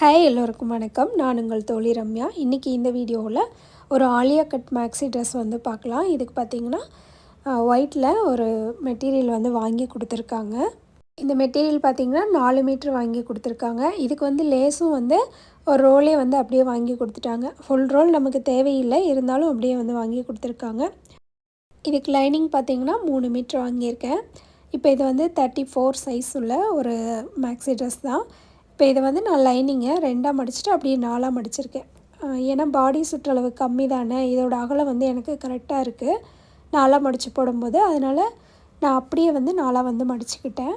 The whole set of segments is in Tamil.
ஹாய் எல்லோருக்கும் வணக்கம். நான் உங்கள் தோழி ரம்யா. இன்றைக்கி இந்த வீடியோவில் ஒரு ஆலியா கட் மேக்ஸி ட்ரெஸ் வந்து பார்க்கலாம். இதுக்கு பார்த்திங்கன்னா ஒயிட்டில் ஒரு மெட்டீரியல் வந்து வாங்கி கொடுத்துருக்காங்க. இந்த மெட்டீரியல் பார்த்திங்கன்னா 4 மீட்ரு வாங்கி கொடுத்துருக்காங்க. இதுக்கு வந்து லேஸும் வந்து ஒரு ரோலே வந்து அப்படியே வாங்கி கொடுத்துட்டாங்க. ஃபுல் ரோல் நமக்கு தேவையில்லை, இருந்தாலும் அப்படியே வந்து வாங்கி கொடுத்துருக்காங்க. இதுக்கு லைனிங் பார்த்திங்கன்னா 3 மீட்ரு வாங்கியிருக்கேன். இப்போ இது வந்து 34 சைஸ் உள்ள ஒரு மேக்ஸி ட்ரெஸ் தான். இப்போ இதை வந்து நான் லைனிங்கை 2ஆக மடிச்சுட்டு அப்படியே 4ஆக மடிச்சிருக்கேன். ஏன்னா பாடி சுற்றளவு கம்மி தானே, இதோட அகலம் வந்து எனக்கு கரெக்டாக இருக்குது 4ஆக மடித்து போடும்போது. அதனால் நான் அப்படியே வந்து 4ஆக வந்து மடிச்சுக்கிட்டேன்.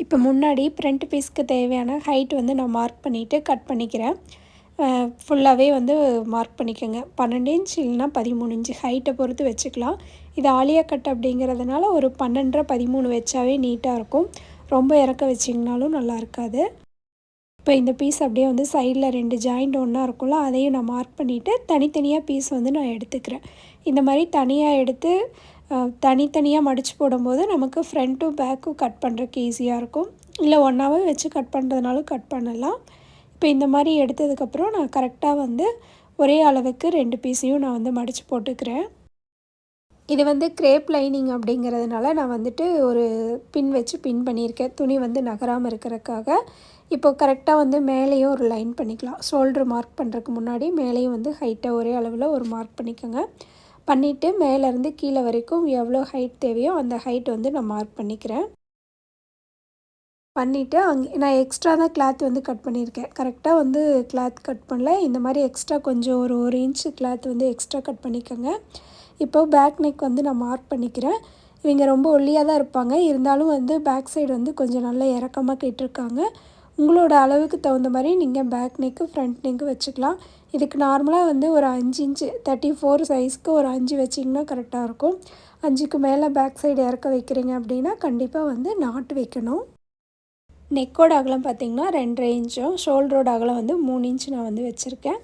இப்போ முன்னாடி ஃப்ரண்ட் பீஸ்க்கு தேவையான ஹைட் வந்து நான் மார்க் பண்ணிவிட்டு கட் பண்ணிக்கிறேன். ஃபுல்லாகவே வந்து மார்க் பண்ணிக்கோங்க. 12 இன்ச் இல்லைனா 13 இன்ச்சு ஹைட்டை பொறுத்து வச்சுக்கலாம். இது ஆலியா கட் அப்படிங்கிறதுனால ஒரு 12.5 13 வச்சாவே நீட்டாக இருக்கும். ரொம்ப இறக்க வச்சிங்கனாலும் நல்லா இருக்காது. இப்போ இந்த பீஸ் அப்படியே வந்து சைடில் 2 ஜாயிண்ட் ஒன்றா இருக்கும்ல, அதையும் நான் மார்க் பண்ணிவிட்டு தனித்தனியாக பீஸ் வந்து நான் எடுத்துக்கிறேன். இந்த மாதிரி தனியாக எடுத்து தனித்தனியாக மடித்து போடும்போது நமக்கு ஃப்ரண்ட்டும் பேக்கும் கட் பண்ணுறதுக்கு ஈஸியாக இருக்கும். இல்லை ஒன்றாவே வச்சு கட் பண்ணுறதுனாலும் கட் பண்ணலாம். இப்போ இந்த மாதிரி எடுத்ததுக்கப்புறம் நான் கரெக்டாக வந்து ஒரே அளவுக்கு 2 பீஸையும் நான் வந்து மடித்து போட்டுக்கிறேன். இது வந்து கிரேப் லைனிங் அப்படிங்கிறதுனால நான் வந்துட்டு ஒரு பின் வச்சு பின் பண்ணியிருக்கேன், துணி வந்து நகராமல் இருக்கிறதுக்காக. இப்போ கரெக்டாக வந்து மேலேயும் ஒரு லைன் பண்ணிக்கலாம். ஷோல்ட்ரு மார்க் பண்ணுறதுக்கு முன்னாடி மேலேயும் வந்து ஹைட்டாக ஒரே அளவில் ஒரு மார்க் பண்ணிக்கோங்க. பண்ணிவிட்டு மேலேருந்து கீழே வரைக்கும் எவ்வளோ ஹைட் தேவையோ அந்த ஹைட் வந்து நான் மார்க் பண்ணிக்கிறேன். பண்ணிவிட்டு நான் எக்ஸ்ட்ரா தான் கிளாத் வந்து கட் பண்ணியிருக்கேன். கரெக்டாக வந்து கிளாத் கட் பண்ணல. இந்த மாதிரி எக்ஸ்ட்ரா கொஞ்சம் ஒரு இன்ச்சு கிளாத் வந்து எக்ஸ்ட்ரா கட் பண்ணிக்கோங்க. இப்போ பேக் நெக் வந்து நான் மார்க் பண்ணிக்கிறேன். இவங்க ரொம்ப ஒல்லியாக தான் இருப்பாங்க, இருந்தாலும் வந்து பேக் சைடு வந்து கொஞ்சம் நல்லா இறக்கமாக கேட்டிருக்காங்க. உங்களோட அளவுக்கு தகுந்த மாதிரி நீங்கள் பேக் நெக்கு ஃப்ரண்ட் நெக்கு வச்சுக்கலாம். இதுக்கு நார்மலாக வந்து ஒரு 5 இன்ச்சு 34 சைஸ்க்கு ஒரு 5 வச்சிங்கன்னா கரெக்டாக இருக்கும். 5க்கு மேலே பேக் சைடு இறக்க வைக்கிறீங்க அப்படின்னா கண்டிப்பாக வந்து நாட்டு வைக்கணும். நெக்கோட அகலம் பார்த்திங்கன்னா 2.5 இன்ச்சும், ஷோல்டரோட அகலம் வந்து 3 இன்ச்சு நான் வந்து வச்சுருக்கேன்.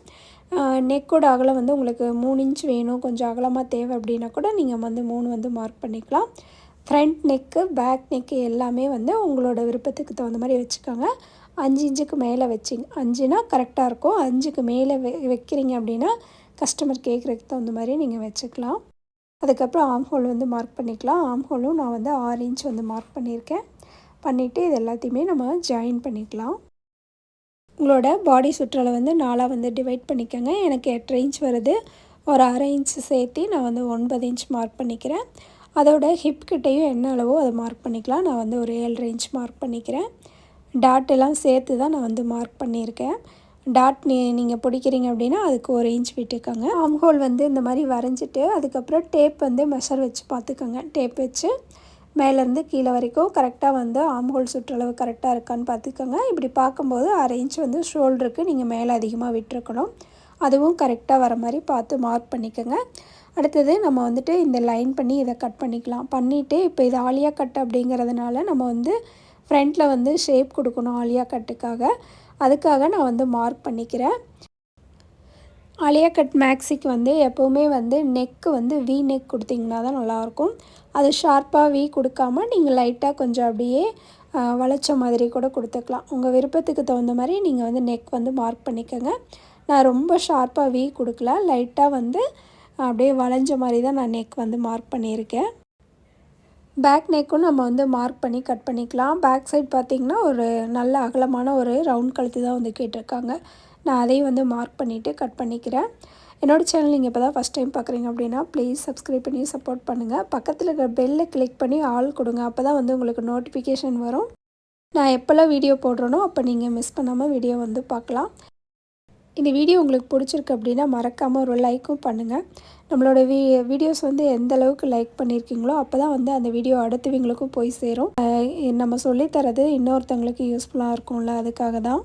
நெக்கோட அகலம் வந்து உங்களுக்கு 3 இன்ச் வேணும், கொஞ்சம் அகலமாக தேவை அப்படின்னா கூட நீங்கள் வந்து 3 வந்து மார்க் பண்ணிக்கலாம். ஃப்ரண்ட் நெக்கு பேக் நெக்கு எல்லாமே வந்து உங்களோட விருப்பத்துக்கு தகுந்த மாதிரி வச்சுக்கோங்க. 5 இன்ச்சுக்கு மேலே வச்சிங்க, 5னா கரெக்டாக இருக்கும். 5க்கு மேலே வைக்கிறீங்க அப்படின்னா கஸ்டமர் கேட்குறதுக்கு தகுந்த மாதிரி நீங்கள் வச்சுக்கலாம். அதுக்கப்புறம் ஆம் ஹோல் வந்து மார்க் பண்ணிக்கலாம். ஆம் ஹோலும் நான் வந்து 6 இன்ச் வந்து மார்க் பண்ணியிருக்கேன். பண்ணிவிட்டு இது எல்லாத்தையுமே நம்ம ஜாயின் பண்ணிக்கலாம். உங்களோட பாடி சுற்றளவு வந்து 4ஆக வந்து டிவைட் பண்ணிக்கோங்க. எனக்கு 8 இன்ச் வருது. ஒரு 1/2 இன்ச் சேர்த்து நான் வந்து 9 இன்ச் மார்க் பண்ணிக்கிறேன். அதோட ஹிப் கிட்டையும் என்ன அளவோ அதை மார்க் பண்ணிக்கலாம். நான் வந்து ஒரு 7.5 இன்ச் மார்க் பண்ணிக்கிறேன். டாட் எல்லாம் சேர்த்து தான் நான் வந்து மார்க் பண்ணியிருக்கேன். டாட் நீங்கள் பிடிக்கிறீங்க அப்படின்னா அதுக்கு 1 இன்ச் விட்டுக்கோங்க. ஆம் ஹோல் வந்து இந்த மாதிரி வரைஞ்சிட்டு அதுக்கப்புறம் டேப் வந்து மெஷர் வச்சு பார்த்துக்கோங்க. டேப் வச்சு மேலேருந்து கீழே வரைக்கும் கரெக்டாக வந்து ஆம் ஹோல் சுற்றளவு கரெக்டாக இருக்கான்னு பார்த்துக்கோங்க. இப்படி பார்க்கும்போது 1/2 இன்ச் வந்து ஷோல்டருக்கு நீங்கள் மேலே அதிகமாக விட்டுருக்கணும். அதுவும் கரெக்டாக வர மாதிரி பார்த்து மார்க் பண்ணிக்கோங்க. அடுத்தது நம்ம வந்துட்டு இந்த லைன் பண்ணி இதை கட் பண்ணிக்கலாம். பண்ணிவிட்டு இப்போ இது ஆலியா கட் அப்படிங்கிறதுனால நம்ம வந்து ஃப்ரண்ட்டில் வந்து ஷேப் கொடுக்கணும் ஆலியா கட்டுக்காக. அதுக்காக நான் வந்து மார்க் பண்ணிக்கிறேன். ஆலியா கட் மேக்ஸிக்கு வந்து எப்போவுமே வந்து நெக்கு வந்து வி நெக் கொடுத்திங்கன்னா தான் நல்லாயிருக்கும். அது ஷார்ப்பாக வி கொடுக்காம நீங்கள் லைட்டாக கொஞ்சம் அப்படியே வளைச்ச மாதிரி கூட கொடுத்துக்கலாம். உங்கள் விருப்பத்துக்கு தகுந்த மாதிரி நீங்கள் வந்து நெக் வந்து மார்க் பண்ணிக்கோங்க. நான் ரொம்ப ஷார்ப்பாக வி கொடுக்கல, லைட்டாக வந்து அப்படியே வளைஞ்ச மாதிரி தான் நான் நெக் வந்து மார்க் பண்ணியிருக்கேன். பேக் நெக்கும் நம்ம வந்து மார்க் பண்ணி கட் பண்ணிக்கலாம். பேக் சைட் பார்த்திங்கன்னா ஒரு நல்ல அகலமான ஒரு ரவுண்ட் கழுத்து தான் வந்து கேட்டிருக்காங்க. நான் அதையும் வந்து மார்க் பண்ணிவிட்டு கட் பண்ணிக்கிறேன். என்னோடய சேனல் நீங்கள் இப்போ தான் ஃபஸ்ட் டைம் பார்க்குறீங்க அப்படின்னா ப்ளீஸ் சப்ஸ்கிரைப் பண்ணி சப்போர்ட் பண்ணுங்கள். பக்கத்தில் இருக்கிற பெல்லை கிளிக் பண்ணி ஆல் கொடுங்க. அப்போ தான் வந்து உங்களுக்கு நோட்டிஃபிகேஷன் வரும். நான் எப்போல்லாம் வீடியோ போடுறேனோ அப்போ நீங்கள் மிஸ் பண்ணாமல் வீடியோ வந்து பார்க்கலாம். இந்த வீடியோ உங்களுக்கு பிடிச்சிருக்கு அப்படின்னா மறக்காமல் ஒரு லைக்கும் பண்ணுங்கள். நம்மளோட வீடியோஸ் வந்து எந்த அளவுக்கு லைக் பண்ணியிருக்கீங்களோ அப்போ தான் வந்து அந்த வீடியோ அடுத்தவங்களுக்கும் போய் சேரும். நம்ம சொல்லித்தரது இன்னொருத்தவங்களுக்கு யூஸ்ஃபுல்லாக இருக்கும்ல, அதுக்காக தான்.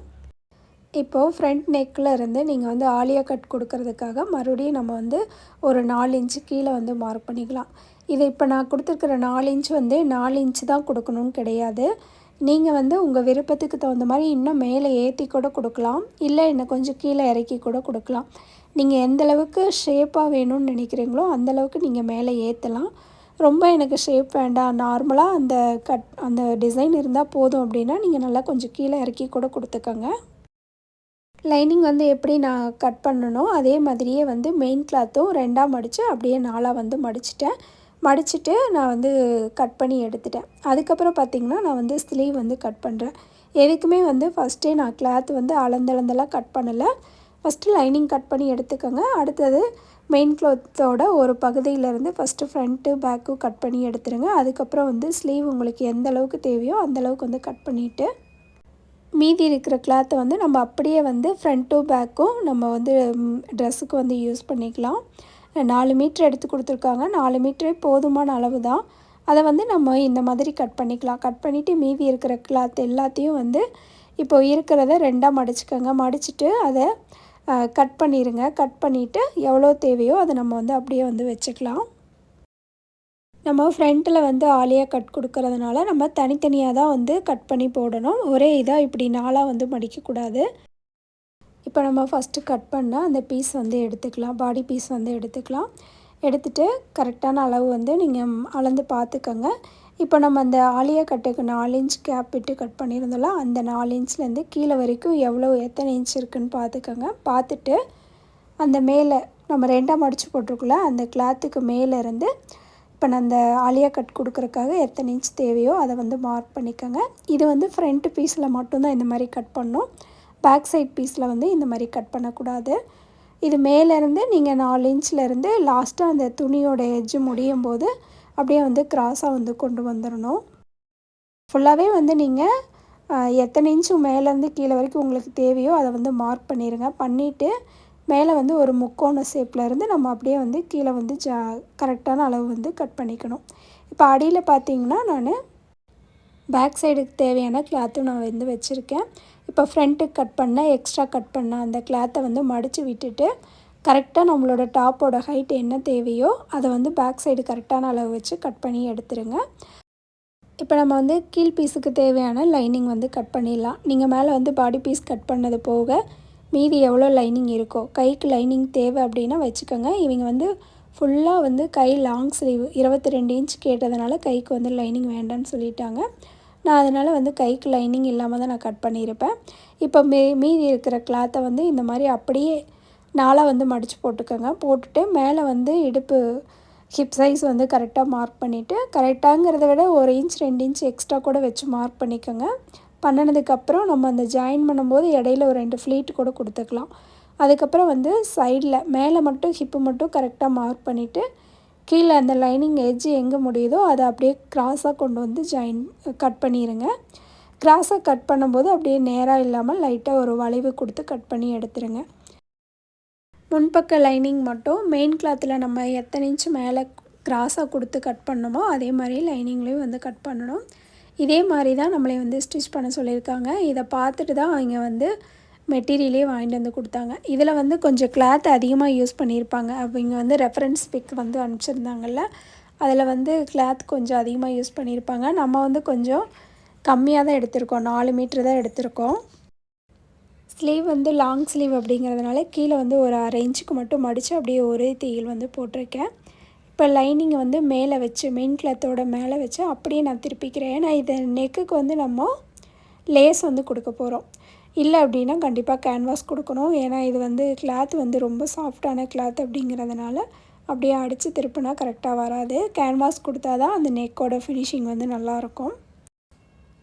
இப்போது ஃப்ரண்ட் நெக்கில் இருந்து நீங்கள் வந்து ஆலியா கட் கொடுக்கறதுக்காக மறுபடியும் நம்ம வந்து ஒரு 4 இன்ச்சு கீழே வந்து மார்க் பண்ணிக்கலாம். இது இப்போ நான் கொடுத்துருக்குற 4 இன்ச் வந்து 4 இன்ச்சு தான் கொடுக்கணும்னு கிடையாது. நீங்கள் வந்து உங்கள் விருப்பத்துக்கு தகுந்த மாதிரி இன்னும் மேலே ஏற்றி கூட கொடுக்கலாம், இல்லை இன்னும் கொஞ்சம் கீழே இறக்கி கூட கொடுக்கலாம். நீங்கள் எந்தளவுக்கு ஷேப்பாக வேணும்னு நினைக்கிறீங்களோ அந்தளவுக்கு நீங்கள் மேலே ஏற்றலாம். ரொம்ப எனக்கு ஷேப் வேண்டாம், நார்மலாக அந்த டிசைன் இருந்தால் போதும் அப்படின்னா நீங்கள் நல்லா கொஞ்சம் கீழே இறக்கி கூட கொடுத்துக்கோங்க. லைனிங் வந்து எப்படி நான் கட் பண்ணனோ அதே மாதிரியே வந்து மெயின் கிளாத்தும் 2ஆக மடித்து அப்படியே 4ஆக வந்து மடிச்சுட்டு நான் வந்து கட் பண்ணி எடுத்துட்டேன். அதுக்கப்புறம் பார்த்திங்கன்னா நான் வந்து ஸ்லீவ் வந்து கட் பண்ணுறேன். எதுக்குமே வந்து ஃபஸ்ட்டே நான் கிளாத் வந்து அளந்தெல்லாம் கட் பண்ணலை. ஃபஸ்ட்டு லைனிங் கட் பண்ணி எடுத்துக்கோங்க. அடுத்தது மெயின் க்ளாத்தோட ஒரு பகுதியிலேருந்து ஃபஸ்ட்டு ஃப்ரண்ட்டு பேக்கும் கட் பண்ணி எடுத்துருங்க. அதுக்கப்புறம் வந்து ஸ்லீவ் உங்களுக்கு எந்த அளவுக்கு தேவையோ அந்தளவுக்கு வந்து கட் பண்ணிவிட்டு மீதி இருக்கிற கிளாத்தை வந்து நம்ம அப்படியே வந்து ஃப்ரண்ட்டும் பேக்கும் நம்ம வந்து ட்ரெஸ்ஸுக்கு வந்து யூஸ் பண்ணிக்கலாம். 4 மீட்ரு எடுத்து கொடுத்துருக்காங்க. 4 மீட்டரே போதுமான அளவு தான். அதை வந்து நம்ம இந்த மாதிரி கட் பண்ணிக்கலாம். கட் பண்ணிவிட்டு மீதி இருக்கிற கிளாத் எல்லாத்தையும் வந்து இப்போ இருக்கிறத 2ஆக மடிச்சுக்கோங்க. மடிச்சுட்டு அதை கட் பண்ணிடுங்க. கட் பண்ணிவிட்டு எவ்வளோ தேவையோ அதை நம்ம வந்து அப்படியே வந்து வச்சுக்கலாம். நம்ம ஃப்ரண்ட்டில் வந்து ஆலியா கட் கொடுக்கறதுனால நம்ம தனித்தனியாக தான் வந்து கட் பண்ணி போடணும். ஒரே இதாக இப்படி 4ஆக வந்து மடிக்கக்கூடாது. இப்போ நம்ம ஃபஸ்ட்டு கட் பண்ணால் அந்த பீஸ் வந்து எடுத்துக்கலாம். பாடி பீஸ் வந்து எடுத்துக்கலாம். எடுத்துகிட்டு கரெக்டான அளவு வந்து நீங்கள் அளந்து பார்த்துக்கோங்க. இப்போ நம்ம அந்த ஆலியா கட்டுக்கு 4 இன்ச் கேப் விட்டு கட் பண்ணியிருந்தோம்ல, அந்த 4 இன்ச்லேருந்து கீழே வரைக்கும் எத்தனை இன்ச் இருக்குதுன்னு பார்த்துக்கோங்க. பார்த்துட்டு அந்த மேலே நம்ம 2ஆக மடித்து போட்டிருக்கோம்ல, அந்த கிளாத்துக்கு மேலேருந்து இப்போ நான் அந்த ஆலியா கட் கொடுக்குறக்காக எத்தனை இன்ச் தேவையோ அதை வந்து மார்க் பண்ணிக்கோங்க. இது வந்து ஃப்ரண்ட் பீஸில் மட்டும்தான் இந்த மாதிரி கட் பண்ணணும். பேக் சைட் பீஸில் வந்து இந்த மாதிரி கட் பண்ணக்கூடாது. இது மேலேருந்து நீங்கள் 4 இன்ச்லேருந்து லாஸ்ட்டாக அந்த துணியோட எட்ஜு முடியும் போது அப்படியே வந்து கிராஸாக வந்து கொண்டு வந்துடணும். ஃபுல்லாகவே வந்து நீங்கள் எத்தனை இன்ச்சு மேலேருந்து கீழே வரைக்கும் உங்களுக்கு தேவையோ அதை வந்து மார்க் பண்ணிடுங்க. பண்ணிவிட்டு மேலே வந்து ஒரு முக்கோண ஷேப்பில் இருந்து நம்ம அப்படியே வந்து கீழே வந்து கரெக்டான அளவு வந்து கட் பண்ணிக்கணும். இப்போ அடியில் பார்த்திங்கன்னா நான் பேக் சைடுக்கு தேவையான கிளாத்தும் நான் வந்து வச்சுருக்கேன். இப்போ ஃப்ரண்ட்டுக்கு எக்ஸ்ட்ரா கட் பண்ண அந்த கிளாத்தை வந்து மடித்து விட்டுட்டு கரெக்டாக நம்மளோட டாப்போட ஹைட் என்ன தேவையோ அதை வந்து பேக் சைடு கரெக்டான அளவு வச்சு கட் பண்ணி எடுத்துருங்க. இப்போ நம்ம வந்து கீழ் பீஸுக்கு தேவையான லைனிங் வந்து கட் பண்ணிடலாம். நீங்கள் மேலே வந்து பாடி பீஸ் கட் பண்ணது போக மீதி எவ்வளோ லைனிங் இருக்கோ, கைக்கு லைனிங் தேவை அப்படின்னா வச்சுக்கோங்க. இவங்க வந்து ஃபுல்லாக வந்து கை லாங் ஸ்லீவ் 22 இன்ச் கேட்டதுனால கைக்கு வந்து லைனிங் வேண்டான்னு சொல்லிட்டாங்க. நான் அதனால் வந்து கைக்கு லைனிங் இல்லாமல் தான் நான் கட் பண்ணியிருப்பேன். இப்போ மீதி இருக்கிற கிளாத்தை வந்து இந்த மாதிரி அப்படியே 4ஆக வந்து மடித்து போட்டுக்கோங்க. போட்டுட்டு மேலே வந்து இடுப்பு ஹிப் சைஸ் வந்து கரெக்டாக மார்க் பண்ணிவிட்டு, கரெக்டாங்கிறத விட 1 இன்ச் 2 இன்ச் எக்ஸ்ட்ரா கூட வச்சு மார்க் பண்ணிக்கோங்க. பண்ணினதுக்கப்புறம் நம்ம அந்த ஜாயின் பண்ணும்போது இடையில ஒரு 2 ஃப்ளீட் கூட கொடுத்துக்கலாம். அதுக்கப்புறம் வந்து சைடில் மேலே மட்டும் ஹிப்பு மட்டும் கரெக்டாக மார்க் பண்ணிவிட்டு கீழே அந்த லைனிங் எட்ஜ் எங்கே முடியுதோ அதை அப்படியே கிராஸாக கொண்டு வந்து கட் பண்ணிடுங்க. கிராஸாக கட் பண்ணும்போது அப்படியே நேராக இல்லாமல் லைட்டாக ஒரு வளைவு கொடுத்து கட் பண்ணி எடுத்துருங்க. முன்பக்க லைனிங் மட்டும் மெயின் கிளாத்தில் நம்ம எத்தனை இன்ச்சு மேலே கிராஸாக கொடுத்து கட் பண்ணணுமோ அதே மாதிரி லைனிங்லேயும் வந்து கட் பண்ணணும். இதே மாதிரி தான் நம்மளை வந்து ஸ்டிச் பண்ண சொல்லியிருக்காங்க. இதை பார்த்துட்டு தான் அவங்க வந்து மெட்டீரியலே வாங்கிட்டு வந்து கொடுத்தாங்க. இதில் வந்து கொஞ்சம் கிளாத் அதிகமாக யூஸ் பண்ணியிருப்பாங்க. அவங்க வந்து ரெஃபரன்ஸ் பிக் வந்து அனுப்பிச்சிருந்தாங்கல்ல, அதில் வந்து கிளாத் கொஞ்சம் அதிகமாக யூஸ் பண்ணியிருப்பாங்க. நம்ம வந்து கொஞ்சம் கம்மியாக தான் எடுத்திருக்கோம். 4 மீட்ரு தான் எடுத்திருக்கோம். ஸ்லீவ் வந்து லாங் ஸ்லீவ் அப்படிங்கிறதுனால கீழே வந்து ஒரு 1/2 இன்ச்சுக்கு மட்டும் மடித்து அப்படியே ஒரே தையல் வந்து போட்டிருக்கேன். இப்போ லைனிங்கை வந்து மேலே வச்சு மெயின் கிளாத்தோட மேலே வச்சு அப்படியே நான் திருப்பிக்கிறேன். ஏன்னா இது நெக்குக்கு வந்து நம்ம லேஸ் வந்து கொடுக்க போகிறோம். இல்லை அப்படின்னா கண்டிப்பாக கேன்வாஸ் கொடுக்கணும். ஏன்னா இது வந்து கிளாத் வந்து ரொம்ப சாஃப்டான கிளாத் அப்படிங்கிறதுனால அப்படியே அடித்து திருப்பினா கரெக்டாக வராது. கேன்வாஸ் கொடுத்தா தான் அந்த நெக்கோட ஃபினிஷிங் வந்து நல்லாயிருக்கும்.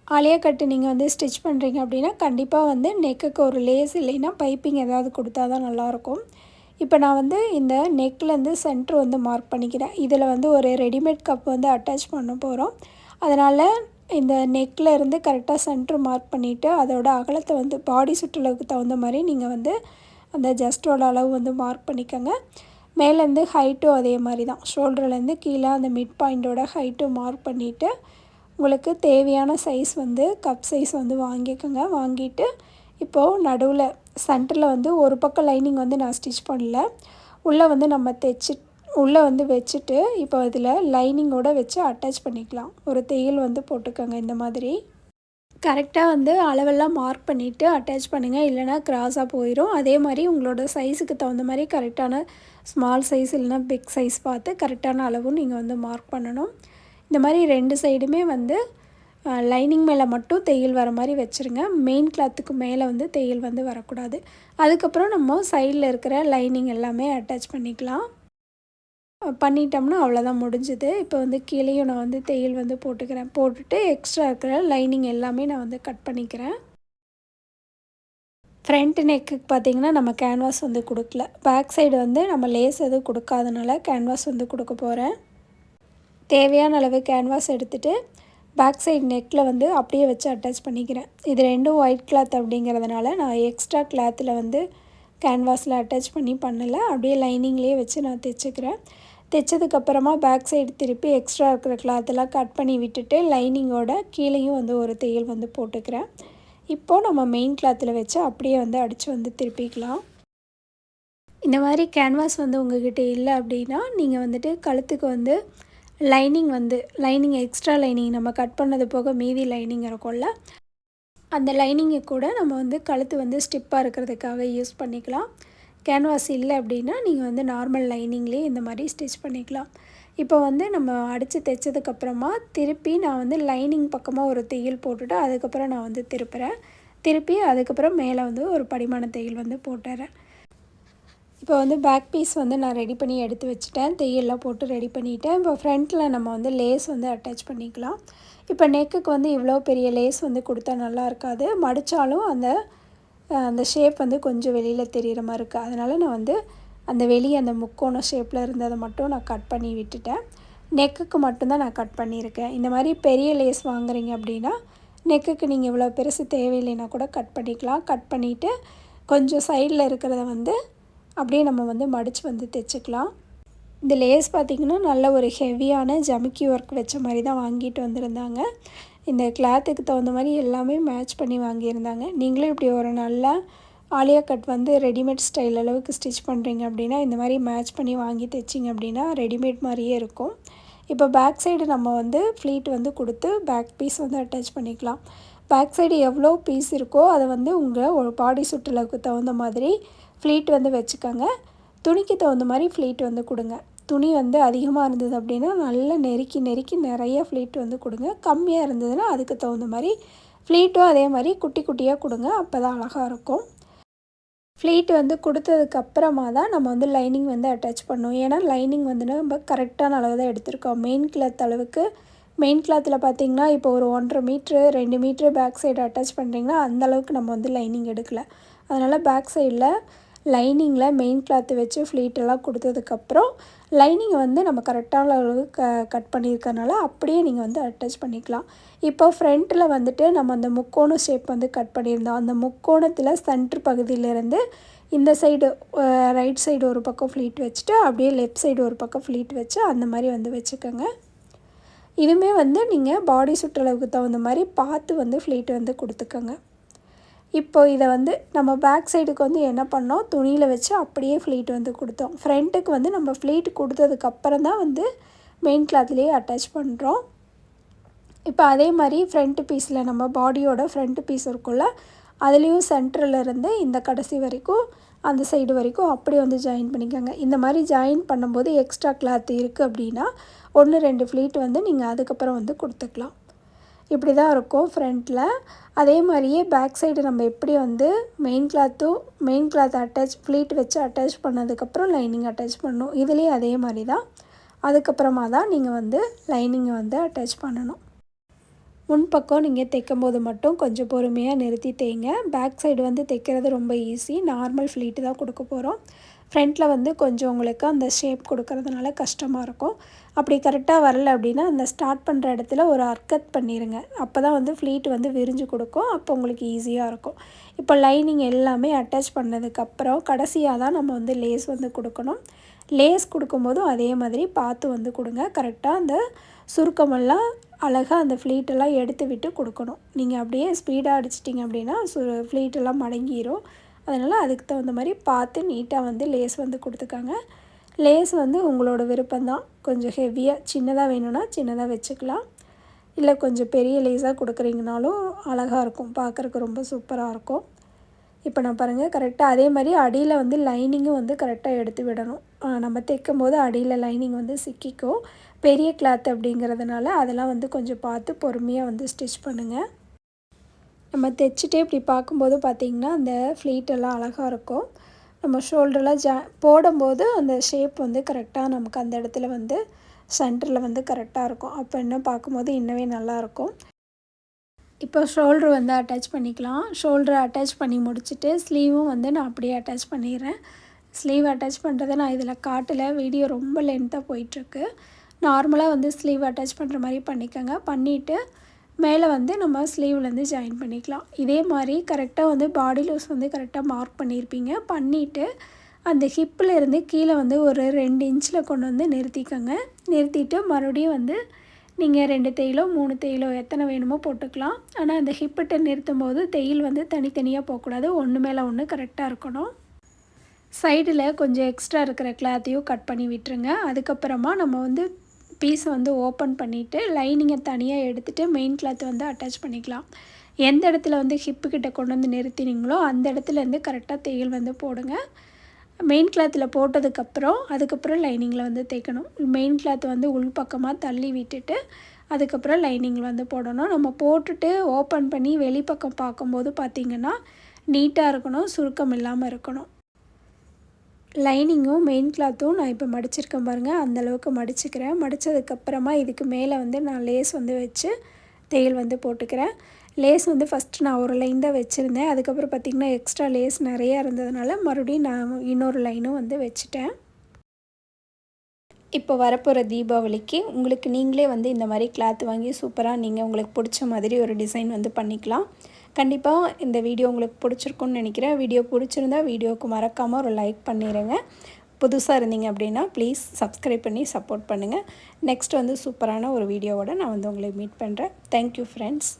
ஆலியா கட்டு நீங்கள் வந்து ஸ்டிச் பண்ணுறீங்க அப்படின்னா கண்டிப்பாக வந்து நெக்குக்கு ஒரு லேஸ் இல்லைன்னா பைப்பிங் ஏதாவது கொடுத்தா தான் நல்லாயிருக்கும். இப்போ நான் வந்து இந்த நெக்லேருந்து சென்ட்ரு வந்து மார்க் பண்ணிக்கிறேன். இதில் வந்து ஒரு ரெடிமேட் கப் வந்து அட்டாச் பண்ண போகிறோம். அதனால் இந்த நெக்கில் இருந்து கரெக்டாக சென்ட்ரு மார்க் பண்ணிவிட்டு அதோட அகலத்தை வந்து பாடி சுற்றளவுக்கு தகுந்த மாதிரி நீங்கள் வந்து அந்த ஜஸ்ட்டோட அளவு வந்து மார்க் பண்ணிக்கோங்க. மேலேருந்து ஹைட்டும் அதே மாதிரி தான். ஷோல்டர்லேருந்து கீழே அந்த மிட் பாயிண்ட்டோட ஹைட்டும் மார்க் பண்ணிவிட்டு உங்களுக்கு தேவையான சைஸ் வந்து கப் சைஸ் வந்து வாங்கிக்கோங்க. வாங்கிட்டு இப்போது நடுவில் சென்டரில் வந்து ஒரு பக்கம் லைனிங் வந்து நான் ஸ்டிச் பண்ணல, உள்ளே வந்து நம்ம உள்ளே வந்து வச்சுட்டு இப்போ இதில் லைனிங்கோடு வச்சு அட்டாச் பண்ணிக்கலாம். ஒரு தையல் வந்து போட்டுக்கோங்க. இந்த மாதிரி கரெக்டாக வந்து அளவெல்லாம் மார்க் பண்ணிவிட்டு அட்டாச் பண்ணுங்கள், இல்லைனா கிராஸாக போயிடும். அதே மாதிரி உங்களோட சைஸுக்கு தகுந்த மாதிரி கரெக்டான ஸ்மால் சைஸ் இல்லைனா பிக் சைஸ் பார்த்து கரெக்டான அளவும் நீங்கள் வந்து மார்க் பண்ணணும். இந்த மாதிரி 2 சைடுமே வந்து லைனிங் மேலே மட்டும் தையல் வர மாதிரி வச்சுருங்க. மெயின் கிளாத்துக்கு மேலே வந்து தையல் வந்து வரக்கூடாது. அதுக்கப்புறம் நம்ம சைடில் இருக்கிற லைனிங் எல்லாமே அட்டாச் பண்ணிக்கலாம். பண்ணிட்டோம்னா அவ்வளோதான் முடிஞ்சுது. இப்போ வந்து கீழேயும் நான் வந்து தையல் வந்து போட்டுக்கிறேன். போட்டுட்டு எக்ஸ்ட்ரா இருக்கிற லைனிங் எல்லாமே நான் வந்து கட் பண்ணிக்கிறேன். ஃப்ரண்ட் நெக்குக்கு பார்த்திங்கன்னா நம்ம கேன்வாஸ் வந்து கொடுக்கல. பேக் சைடு வந்து நம்ம லேஸ் எதுவும் கொடுக்காதனால கேன்வாஸ் வந்து கொடுக்க போகிறேன். தேவையான அளவு கேன்வாஸ் எடுத்துகிட்டு பேக் சைடு நெக்கில் வந்து அப்படியே வச்சு அட்டாச் பண்ணிக்கிறேன். இது ரெண்டும் ஒயிட் கிளாத் அப்படிங்கிறதுனால நான் எக்ஸ்ட்ரா கிளாத்தில் வந்து கேன்வாஸில் அட்டாச் பண்ணலை. அப்படியே லைனிங்லேயே வச்சு நான் தைச்சிக்கிறேன். தைச்சதுக்கப்புறமா பேக் சைடு திருப்பி எக்ஸ்ட்ரா இருக்கிற கிளாத்தெல்லாம் கட் பண்ணி விட்டுட்டு லைனிங்கோட கீழேயும் வந்து ஒரு தையல் வந்து போட்டுக்கிறேன். இப்போது நம்ம மெயின் கிளாத்தில் வச்சு அப்படியே வந்து அடித்து வந்து திருப்பிக்கலாம். இந்த மாதிரி கேன்வாஸ் வந்து உங்கள்கிட்ட இல்லை அப்படின்னா நீங்கள் வந்துட்டு கழுத்துக்கு வந்து லைனிங் எக்ஸ்ட்ரா லைனிங் நம்ம கட் பண்ணது போக மீதி லைனிங் இருக்கும்ல, அந்த லைனிங்கை கூட நம்ம வந்து கழுத்து வந்து ஸ்டிப்பாக இருக்கிறதுக்காக யூஸ் பண்ணிக்கலாம். கேன்வாஸ் இல்லை அப்படின்னா நீங்கள் வந்து நார்மல் லைனிங்லேயே இந்த மாதிரி ஸ்டிச் பண்ணிக்கலாம். இப்போ வந்து நம்ம அடித்து தைச்சதுக்கப்புறமா திருப்பி நான் வந்து லைனிங் பக்கமாக ஒரு தையல் போட்டுட்டு அதுக்கப்புறம் நான் வந்து திருப்பி அதுக்கப்புறம் மேலே வந்து ஒரு படிமான தையல் வந்து போட்டுறேன். இப்போ வந்து பேக் பீஸ் வந்து நான் ரெடி பண்ணி எடுத்து வச்சுட்டேன். தையல்லாம் போட்டு ரெடி பண்ணிவிட்டேன். இப்போ ஃப்ரண்ட்டில் நம்ம வந்து லேஸ் வந்து அட்டாச் பண்ணிக்கலாம். இப்போ நெக்குக்கு வந்து இவ்வளோ பெரிய லேஸ் வந்து கொடுத்தா நல்லா இருக்காது. மடித்தாலும் அந்த ஷேப் வந்து கொஞ்சம் வெளியில் தெரிகிற மாதிரி இருக்குது. அதனால் நான் வந்து அந்த முக்கோண ஷேப்பில் இருந்ததை மட்டும் நான் கட் பண்ணி விட்டுட்டேன். நெக்குக்கு மட்டும்தான் நான் கட் பண்ணியிருக்கேன். இந்த மாதிரி பெரிய லேஸ் வாங்குறீங்க அப்படின்னா நெக்குக்கு நீங்கள் இவ்வளோ பெருசு தேவையில்லைன்னா கூட கட் பண்ணிக்கலாம். கட் பண்ணிவிட்டு கொஞ்சம் சைடில் இருக்கிறத வந்து அப்படியே நம்ம வந்து மடித்து வந்து தைச்சிக்கலாம். இந்த லேஸ் பார்த்திங்கன்னா நல்ல ஒரு ஹெவியான ஜமிக்கி ஒர்க் வச்ச மாதிரி தான் வாங்கிட்டு வந்திருந்தாங்க. இந்த கிளாத்துக்கு தகுந்த மாதிரி எல்லாமே மேட்ச் பண்ணி வாங்கியிருந்தாங்க. நீங்களும் இப்படி ஒரு நல்ல ஆலியா கட் வந்து ரெடிமேட் ஸ்டைல் அளவுக்கு ஸ்டிச் பண்ணுறீங்க அப்படின்னா இந்த மாதிரி மேட்ச் பண்ணி வாங்கி தைச்சிங்க அப்படின்னா ரெடிமேட் மாதிரியே இருக்கும். இப்போ பேக் சைடு நம்ம வந்து ஃப்ளீட் வந்து கொடுத்து பேக் பீஸ் வந்து அட்டாச் பண்ணிக்கலாம். பேக் சைடு எவ்வளோ பீஸ் இருக்கோ அதை வந்து உங்கள் ஒரு பாடி சுற்றளவுக்கு தகுந்த மாதிரி ஃப்ளீட் வந்து வச்சுக்கோங்க. துணிக்கு தகுந்த மாதிரி ஃப்ளீட் வந்து கொடுங்க. துணி வந்து அதிகமாக இருந்தது அப்படின்னா நல்லா நெருக்கி நிறைய ஃப்ளீட் வந்து கொடுங்க. கம்மியாக இருந்ததுன்னா அதுக்கு தகுந்த மாதிரி ஃப்ளீட்டும் அதே மாதிரி குட்டி குட்டியாக கொடுங்க. அப்போ தான் அழகாக இருக்கும். ஃப்ளீட் வந்து கொடுத்ததுக்கப்புறமா தான் நம்ம வந்து லைனிங் வந்து அட்டாச் பண்ணணும். ஏன்னா லைனிங் வந்து நம்ம கரெக்டான அளவு தான் எடுத்திருக்கோம். மெயின் கிளாத் அளவுக்கு. மெயின் கிளாத்தில் பார்த்திங்கன்னா இப்போ ஒரு 1.5 metre 2 metre back side attach பண்ணுறீங்கன்னா அந்தளவுக்கு நம்ம வந்து லைனிங் எடுக்கலை. அதனால் பேக் சைடில் லைனிங்கில் மெயின் கிளாத்து வச்சு ஃப்ளீட்டெல்லாம் கொடுத்ததுக்கப்புறம் லைனிங்கை வந்து நம்ம கரெக்டான அளவு கட் பண்ணியிருக்கனால அப்படியே நீங்கள் வந்து அட்டாச் பண்ணிக்கலாம். இப்போ ஃப்ரண்ட்டில் வந்துட்டு நம்ம அந்த முக்கோண ஷேப் வந்து கட் பண்ணியிருந்தோம். அந்த முக்கோணத்தில் சென்ட்ரு பகுதியிலேருந்து இந்த சைடு ரைட் சைடு ஒரு பக்கம் ஃப்ளீட் வச்சுட்டு அப்படியே லெஃப்ட் சைடு ஒரு பக்கம் ஃப்ளீட் வச்சு அந்த மாதிரி வந்து வச்சுக்கோங்க. இதுவுமே வந்து நீங்கள் பாடி சுற்றளவுக்கு தகுந்த மாதிரி பார்த்து வந்து ஃப்ளீட் வந்து கொடுத்துக்கோங்க. இப்போ இதை வந்து நம்ம பேக் சைடுக்கு வந்து என்ன பண்ணோம், துணியில் வச்சு அப்படியே ஃப்ளீட் வந்து கொடுத்தோம். ஃப்ரண்ட்டுக்கு வந்து நம்ம ஃப்ளீட் கொடுத்ததுக்கப்புறம் தான் வந்து மெயின் கிளாத்லேயே அட்டாச் பண்ணுறோம். இப்போ அதே மாதிரி ஃப்ரண்ட் பீஸில் நம்ம பாடியோட ஃப்ரண்ட் பீஸ் இருக்குல்ல, அதுலேயும் சென்டரில் இருந்து இந்த கடைசி வரைக்கும் அந்த சைடு வரைக்கும் அப்படி வந்து ஜாயின் பண்ணிக்கோங்க. இந்த மாதிரி ஜாயின் பண்ணும்போது எக்ஸ்ட்ரா கிளாத் இருக்குது அப்படின்னா 1-2 ஃப்ளீட் வந்து நீங்கள் அதுக்கப்புறம் வந்து கொடுத்துக்கலாம். இப்படி தான் இருக்கும் ஃப்ரண்ட்டில். அதே மாதிரியே பேக் சைடு நம்ம எப்படி வந்து மெயின் கிளாத் அட்டாச் ஃப்ளீட் வச்சு அட்டாச் பண்ணதுக்கப்புறம் லைனிங் அட்டாச் பண்ணணும். இதுலேயும் அதே மாதிரி தான். அதுக்கப்புறமா தான் நீங்கள் வந்து லைனிங்கை வந்து அட்டாச் பண்ணணும். முன்பக்கம் நீங்கள் தைக்கும்போது மட்டும் கொஞ்சம் பொறுமையாக நிறுத்தி தைங்க. பேக் சைடு வந்து தைக்கிறது ரொம்ப ஈஸி. நார்மல் ஃப்ளீட்டு தான் கொடுக்க போகிறோம். ஃப்ரண்ட்டில் வந்து கொஞ்சம் உங்களுக்கு அந்த ஷேப் கொடுக்கறதுனால கஷ்டமாக இருக்கும். அப்படி கரெக்டாக வரல அப்படின்னா அந்த ஸ்டார்ட் பண்ணுற இடத்துல ஒரு அர்க்கத் பண்ணிடுங்க. அப்போ தான் வந்து ஃப்ளீட் வந்து விரிஞ்சு கொடுக்கும். அப்போ உங்களுக்கு ஈஸியாக இருக்கும். இப்போ லைனிங் எல்லாமே அட்டாச் பண்ணதுக்கப்புறம் கடைசியாக தான் நம்ம வந்து லேஸ் வந்து கொடுக்கணும். லேஸ் கொடுக்கும்போதும் அதே மாதிரி பார்த்து வந்து கொடுங்க. கரெக்டாக அந்த சுருக்கமெல்லாம் அழகாக அந்த ஃப்ளீட்டெல்லாம் எடுத்து விட்டு கொடுக்கணும். நீங்கள் அப்படியே ஸ்பீடாக அடிச்சிட்டிங்க அப்படின்னா ஃப்ளீட்டெல்லாம் மடங்கிடும். அதனால் அதுக்கு தகுந்த மாதிரி பார்த்து நீட்டாக வந்து லேஸ் வந்து கொடுத்துக்காங்க. லேஸ் வந்து உங்களோட விருப்பம்தான். கொஞ்சம் ஹெவியாக சின்னதாக வேணும்னா சின்னதாக வச்சுக்கலாம். இல்லை கொஞ்சம் பெரிய லேஸாக கொடுக்குறீங்கனாலும் அழகாக இருக்கும். பார்க்குறக்கு ரொம்ப சூப்பராக இருக்கும். இப்போ நான் பாருங்கள் கரெக்டாக அதே மாதிரி அடியில் வந்து லைனிங்கும் வந்து கரெக்டாக எடுத்து விடணும். நம்ம தைக்கும் போது அடியில் லைனிங் வந்து சிக்கிக்கும். பெரிய கிளாத் அப்படிங்கிறதுனால அதெல்லாம் வந்து கொஞ்சம் பார்த்து பொறுமையாக வந்து ஸ்டிச் பண்ணுங்கள். நம்ம தைச்சிட்டே இப்படி பார்க்கும்போது பார்த்திங்கன்னா அந்த ஃப்ளீட்டெல்லாம் அழகாக இருக்கும். நம்ம ஷோல்டரெலாம் போடும்போது அந்த ஷேப் வந்து கரெக்டாக நமக்கு அந்த இடத்துல வந்து சென்டரில் வந்து கரெக்டாக இருக்கும். அப்போ இன்னும் பார்க்கும்போது இன்னவே நல்லாயிருக்கும். இப்போ ஷோல்ட்ரு வந்து அட்டாச் பண்ணிக்கலாம். ஷோல்ட்ரு அட்டாச் பண்ணி முடிச்சுட்டு ஸ்லீவும் வந்து நான் அப்படியே அட்டாச் பண்ணிடுறேன். ஸ்லீவ் அட்டாச் பண்ணுறதை நான் இதில் காட்டலை, வீடியோ ரொம்ப லென்த்தாக போயிட்டுருக்கு. நார்மலாக வந்து ஸ்லீவ் அட்டாச் பண்ணுற மாதிரி பண்ணிக்கோங்க. பண்ணிவிட்டு மேலே வந்து நம்ம ஸ்லீவ்லேருந்து ஜாயின் பண்ணிக்கலாம். இதே மாதிரி கரெக்டாக வந்து பாடி லூஸ் வந்து கரெக்டாக மார்க் பண்ணியிருப்பீங்க. பண்ணிவிட்டு அந்த ஹிப்பில் இருந்து கீழே வந்து ஒரு 2 இன்ச்சில் கொண்டு வந்து நிறுத்திக்கோங்க. நிறுத்திட்டு மறுபடியும் வந்து நீங்கள் 2 தையலோ 3 தையலோ எத்தனை வேணுமோ போட்டுக்கலாம். ஆனால் அந்த ஹிப்பிட்ட நிறுத்தும் போது தையல் வந்து தனித்தனியாக போகக்கூடாது, ஒன்று மேலே ஒன்று கரெக்டாக இருக்கணும். சைடில் கொஞ்சம் எக்ஸ்ட்ரா இருக்கிற கிளாத்தையும் கட் பண்ணி விட்டுருங்க. அதுக்கப்புறமா நம்ம வந்து பீஸை வந்து ஓப்பன் பண்ணிவிட்டு லைனிங்கை தனியாக எடுத்துகிட்டு மெயின் கிளாத்தை வந்து அட்டாச் பண்ணிக்கலாம். எந்த இடத்துல வந்து ஹிப்புக்கிட்ட கொண்டு வந்து நிறுத்தினீங்களோ அந்த இடத்துலேருந்து கரெக்டாக தையல் வந்து போடுங்க. மெயின் கிளாத்தில் அதுக்கப்புறம் லைனிங்கில் வந்து தைக்கணும். மெயின் கிளாத்தை வந்து உள்பக்கமாக தள்ளி விட்டுட்டு அதுக்கப்புறம் லைனிங்கில் வந்து போடணும். நம்ம போட்டுட்டு ஓப்பன் பண்ணி வெளிப்பக்கம் பார்க்கும்போது பார்த்திங்கன்னா நீட்டாக இருக்கணும், சுருக்கம் இல்லாமல் இருக்கணும். லைனிங்கும் மெயின் கிளாத்தும் நான் இப்போ மடிச்சிருக்கேன் பாருங்கள், அந்தளவுக்கு மடிச்சுக்கிறேன். மடித்ததுக்கப்புறமா இதுக்கு மேலே வந்து நான் லேஸ் வந்து வச்சு தையல் வந்து போட்டுக்கிறேன். லேஸ் வந்து ஃபஸ்ட்டு நான் ஒரு லைன் தான் வச்சுருந்தேன். அதுக்கப்புறம் பார்த்திங்கன்னா எக்ஸ்ட்ரா லேஸ் நிறையா இருந்ததுனால மறுபடியும் நான் இன்னொரு லைனும் வந்து வச்சுட்டேன். இப்போ வரப்போகிற தீபாவளிக்கு உங்களுக்கு நீங்களே வந்து இந்த மாதிரி கிளாத் வாங்கி சூப்பராக நீங்கள் உங்களுக்கு பிடிச்ச மாதிரி ஒரு டிசைன் வந்து பண்ணிக்கலாம். கண்டிப்பாக இந்த வீடியோ உங்களுக்கு பிடிச்சிருக்குன்னு நினைக்கிறேன். வீடியோ பிடிச்சிருந்தா வீடியோவுக்கு மறக்காமல் ஒரு லைக் பண்ணிடுங்க. புதுசாக இருந்தீங்க அப்படின்னா ப்ளீஸ் சப்ஸ்கிரைப் பண்ணி சப்போர்ட் பண்ணுங்கள். நெக்ஸ்ட் வந்து சூப்பரான ஒரு வீடியோவோட நான் வந்து உங்களை மீட் பண்ணுறேன். Thank you friends.